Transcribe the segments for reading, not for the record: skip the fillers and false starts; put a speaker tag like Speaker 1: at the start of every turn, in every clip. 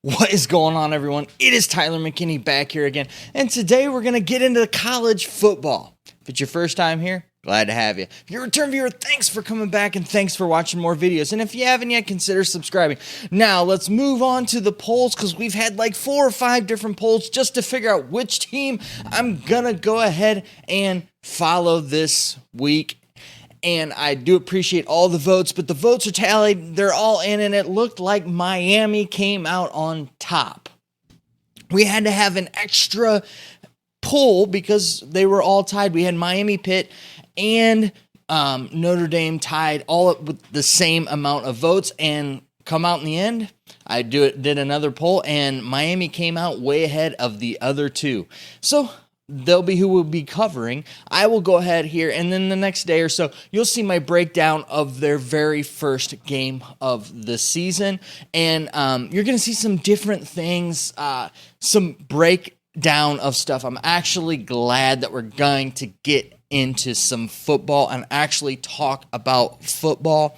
Speaker 1: What is going on, everyone? It is Tyler McKinney back here again, and today we're going to get into college football. If it's your first time here, glad to have you. If you're a return viewer, thanks for coming back, and thanks for watching more videos. And if you haven't yet, consider subscribing. Now, let's move on to the polls, because we've had like 4 or 5 different polls just to figure out which team I'm going to go ahead and follow this week. And I do appreciate all the votes, but the votes are tallied. They're all in, and it looked like Miami came out on top. We had to have an extra poll because they were all tied. We had Miami, Pitt, and Notre Dame tied all up with the same amount of votes, and come out in the end. I did another poll, and Miami came out way ahead of the other two. So they'll be who we'll be covering. I will go ahead here, and then the next day or so, you'll see my breakdown of their very first game of the season, and you're going to see some different things, some breakdown of stuff. I'm actually glad that we're going to get into some football and actually talk about football,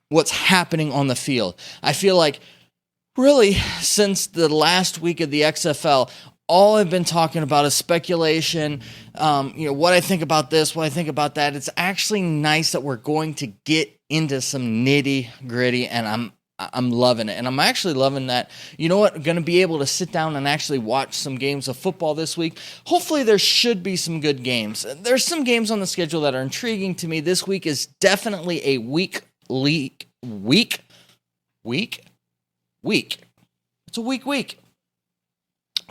Speaker 1: what's happening on the field. I feel like, really, since the last week of the XFL, all I've been talking about is speculation, what I think about this, what I think about that. It's actually nice that we're going to get into some nitty-gritty, and I'm loving it. And I'm actually loving that, you know what, I'm going to be able to sit down and actually watch some games of football this week. Hopefully there should be some good games. There's some games on the schedule that are intriguing to me. This week is definitely a week. It's a week.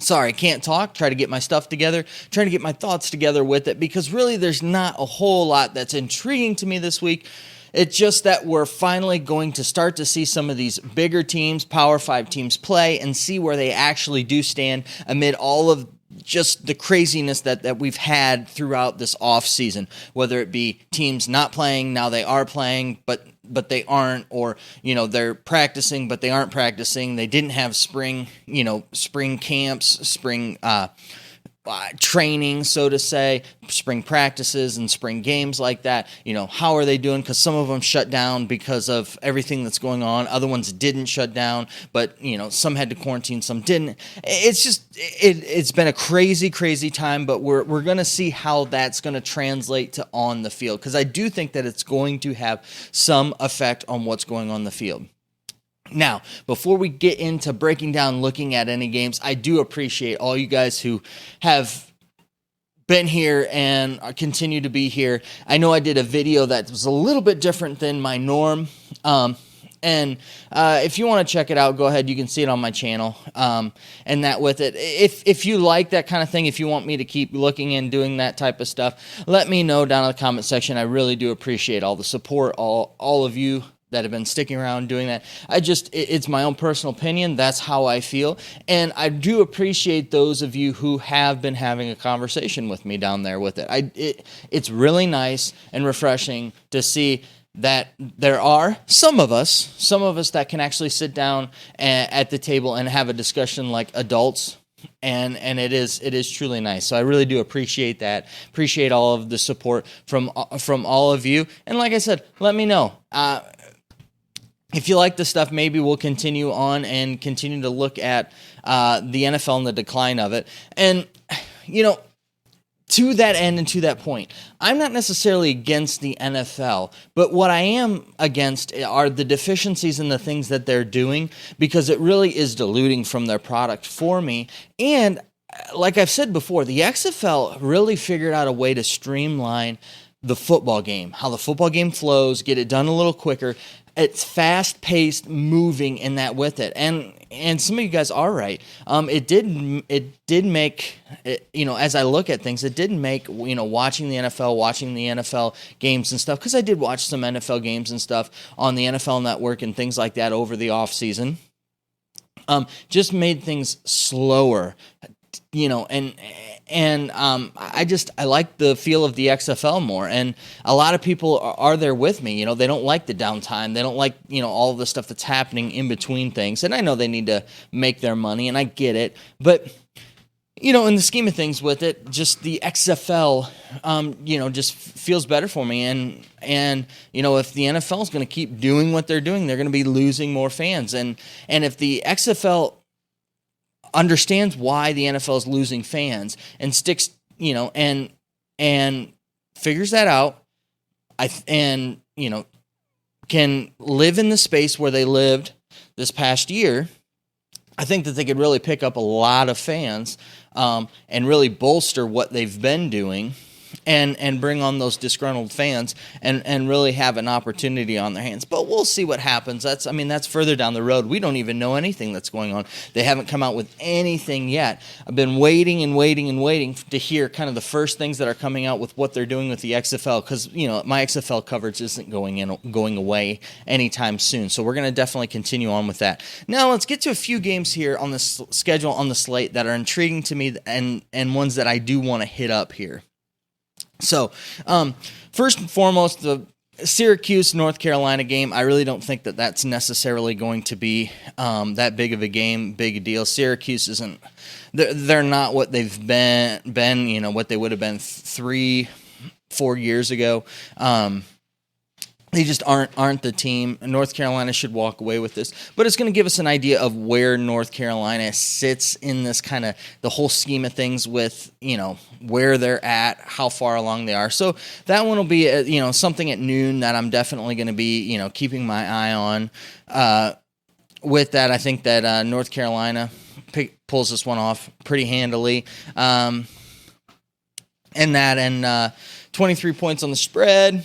Speaker 1: Sorry, can't talk. Try to get my stuff together. Trying to get my thoughts together with it, because really there's not a whole lot that's intriguing to me this week. It's just that we're finally going to start to see some of these bigger teams, Power 5 teams, play and see where they actually do stand amid all of just the craziness that we've had throughout this off season, whether it be teams not playing, now they are playing, but they aren't, or, they're practicing, but they aren't practicing. They didn't have spring camps, spring training, so to say, spring practices and spring games like that. How are they doing? Because some of them shut down because of everything that's going on. Other ones didn't shut down, but, some had to quarantine, some didn't. It's just, it's been a crazy time, but we're going to see how that's going to translate to on the field, because I do think that it's going to have some effect on what's going on the field. Now, before we get into breaking down, looking at any games, I do appreciate all you guys who have been here and continue to be here. I know I did a video that was a little bit different than my norm, and if you want to check it out, go ahead. You can see it on my channel, and that with it. If you like that kind of thing, if you want me to keep looking and doing that type of stuff, let me know down in the comment section. I really do appreciate all the support, all of you that have been sticking around doing that. It's my own personal opinion. That's how I feel. And I do appreciate those of you who have been having a conversation with me down there with it. It's really nice and refreshing to see that there are some of us that can actually sit down at the table and have a discussion like adults. And it is truly nice. So I really do appreciate that. Appreciate all of the support from all of you. And like I said, let me know. If you like this stuff, maybe we'll continue on and continue to look at the NFL and the decline of it. And, to that end and to that point, I'm not necessarily against the NFL, but what I am against are the deficiencies in the things that they're doing, because it really is diluting from their product for me. And like I've said before, the XFL really figured out a way to streamline the football game, how the football game flows, get it done a little quicker. It's fast-paced, moving in that with it, and some of you guys are right. It did make, as I look at things, it did make, watching the NFL games and stuff, because I did watch some NFL games and stuff on the NFL Network and things like that over the off season. Just made things slower, and I like the feel of the XFL more, and a lot of people are there with me. They don't like the downtime. They don't like, all of the stuff that's happening in between things, and I know they need to make their money, and I get it, but in the scheme of things with it, just the XFL, just feels better for me. And if the NFL is going to keep doing what they're doing, they're going to be losing more fans. And if the XFL understands why the NFL is losing fans and sticks, and figures that out. Can live in the space where they lived this past year. I think that they could really pick up a lot of fans and really bolster what they've been doing and bring on those disgruntled fans and really have an opportunity on their hands. But we'll see what happens. That's further down the road. We don't even know anything that's going on. They haven't come out with anything yet. I've been waiting to hear kind of the first things that are coming out with what they're doing with the XFL, because my XFL coverage isn't going away anytime soon. So we're going to definitely continue on with that. Now let's get to a few games here on the schedule on the slate that are intriguing to me and ones that I do want to hit up here. So, first and foremost, the Syracuse, North Carolina game, I really don't think that that's necessarily going to be that big of a game, big a deal. Syracuse isn't, they're not what they've been, what they would have been 3-4 years ago. They just aren't the team. North Carolina should walk away with this. But it's going to give us an idea of where North Carolina sits in this kind of the whole scheme of things with, where they're at, how far along they are. So that one will be, something at noon that I'm definitely going to be, keeping my eye on. With that, I think that North Carolina pulls this one off pretty handily. And 23 points on the spread.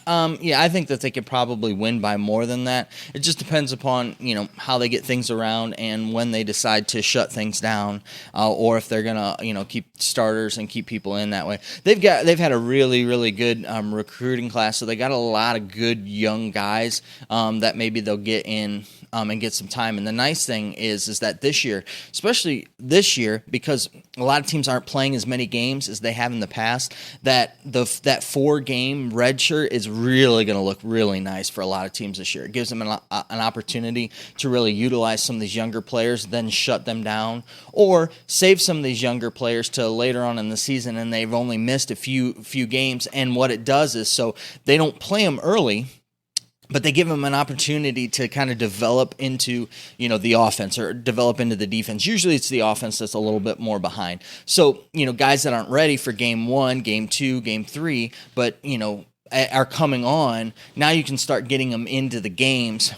Speaker 1: I think that they could probably win by more than that. It just depends upon, how they get things around and when they decide to shut things down, or if they're gonna, keep starters and keep people in that way. They've had a really, really good recruiting class, so they got a lot of good young guys that maybe they'll get in and get some time. And the nice thing is that this year, especially this year, because a lot of teams aren't playing as many games as they have in the past, that 4-game red shirt is really going to look really nice for a lot of teams this year. It gives them an opportunity to really utilize some of these younger players, then shut them down, or save some of these younger players to later on in the season, and they've only missed a few games. And what it does is, so they don't play them early, but they give them an opportunity to kind of develop into, the offense or develop into the defense. Usually it's the offense that's a little bit more behind. So, guys that aren't ready for game 1, game 2, game 3, but, are coming on, now you can start getting them into the games,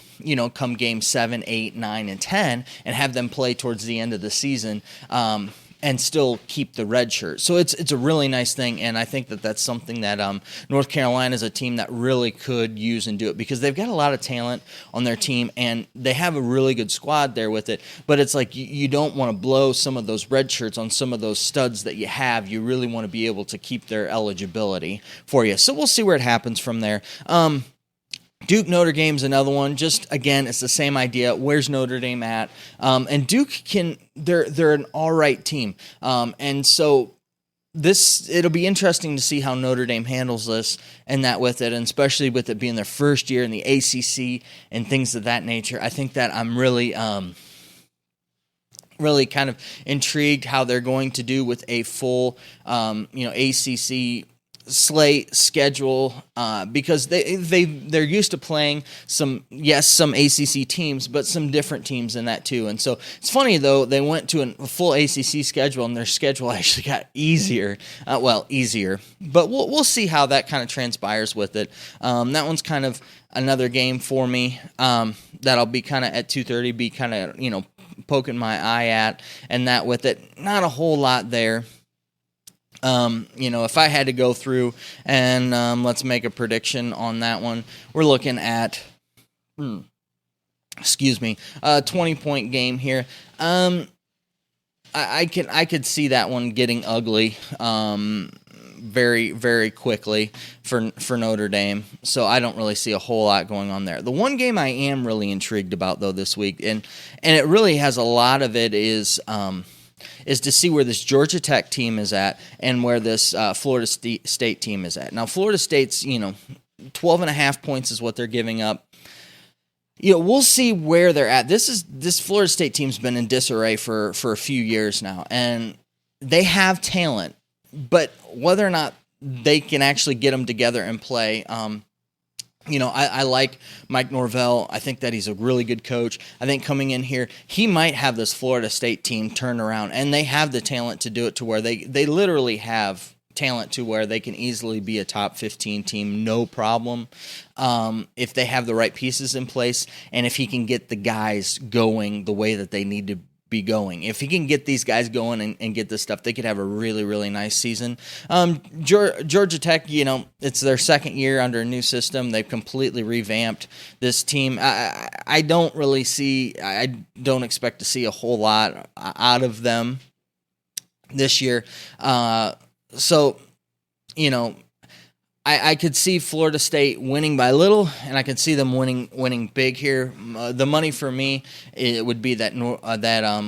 Speaker 1: come game 7, 8, 9, and 10, and have them play towards the end of the season, and still keep the red shirt. So it's a really nice thing, and I think that that's something that North Carolina is a team that really could use and do it, because they've got a lot of talent on their team, and they have a really good squad there with it. But it's like you don't want to blow some of those red shirts on some of those studs that you have. You really want to be able to keep their eligibility for you. So we'll see where it happens from there. Duke Notre Dame's another one. Just again, it's the same idea. Where's Notre Dame at? And Duke they're an all right team. And so it'll be interesting to see how Notre Dame handles this and that with it, and especially with it being their first year in the ACC and things of that nature. I think that I'm really kind of intrigued how they're going to do with a full ACC slate schedule, because they're used to playing some ACC teams, but some different teams in that too. And so it's funny though, they went to a full ACC schedule and their schedule actually got easier, but we'll see how that kind of transpires with it. That one's kind of another game for me that'll be kind of at 2:30, be kind of poking my eye at, and that with it, not a whole lot there. If I had to go through and let's make a prediction on that one, we're looking at, 20-point game here. I could see that one getting ugly very, very quickly for Notre Dame. So I don't really see a whole lot going on there. The one game I am really intrigued about though this week, and it really has a lot of it is to see where this Georgia Tech team is at and where this Florida State team is at. Now, Florida State's, 12.5 points is what they're giving up. We'll see where they're at. This Florida State team's been in disarray for a few years now, and they have talent, but whether or not they can actually get them together and play, I like Mike Norvell. I think that he's a really good coach. I think coming in here, he might have this Florida State team turn around, and they have the talent to do it to where they literally have talent to where they can easily be a top 15 team, no problem, if they have the right pieces in place and if he can get the guys going the way that they need to be going. If he can get these guys going and get this stuff, they could have a really, really nice season. Georgia Tech, it's their second year under a new system. They've completely revamped this team. I don't expect to see a whole lot out of them this year. I could see Florida State winning by little, and I could see them winning big here. The money for me, it would be that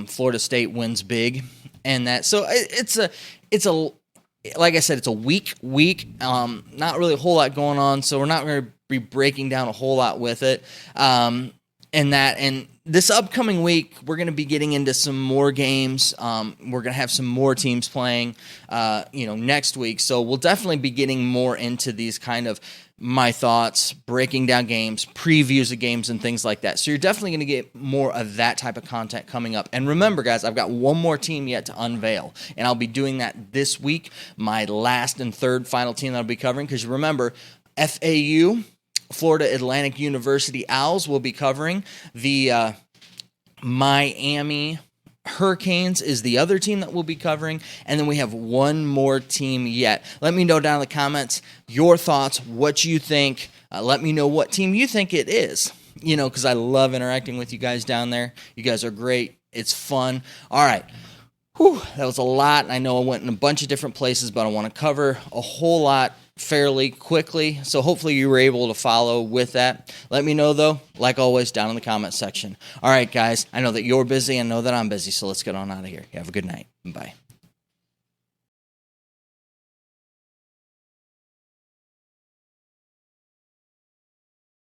Speaker 1: Florida State wins big, and that so it's a like I said, it's a weak week. Not really a whole lot going on, so we're not going to be breaking down a whole lot with it. And this upcoming week, we're going to be getting into some more games. We're going to have some more teams playing, next week. So we'll definitely be getting more into these kind of my thoughts, breaking down games, previews of games, and things like that. So you're definitely going to get more of that type of content coming up. And remember, guys, I've got one more team yet to unveil, and I'll be doing that this week. My last and third final team that I'll be covering, because remember, FAU, Florida Atlantic University Owls, will be covering. The Miami Hurricanes is the other team that we'll be covering, and then we have one more team yet. Let me know down in the comments your thoughts, what you think. Let me know what team you think it is, because I love interacting with you guys down there. You guys are great. It's fun. All right. Whew, that was a lot. I know I went in a bunch of different places, but I want to cover a whole lot fairly quickly, so hopefully you were able to follow with that. Let me know, though, like always, down in the comment section. All right, guys, I know that you're busy. I know that I'm busy, so let's get on out of here. You have a good night. Bye.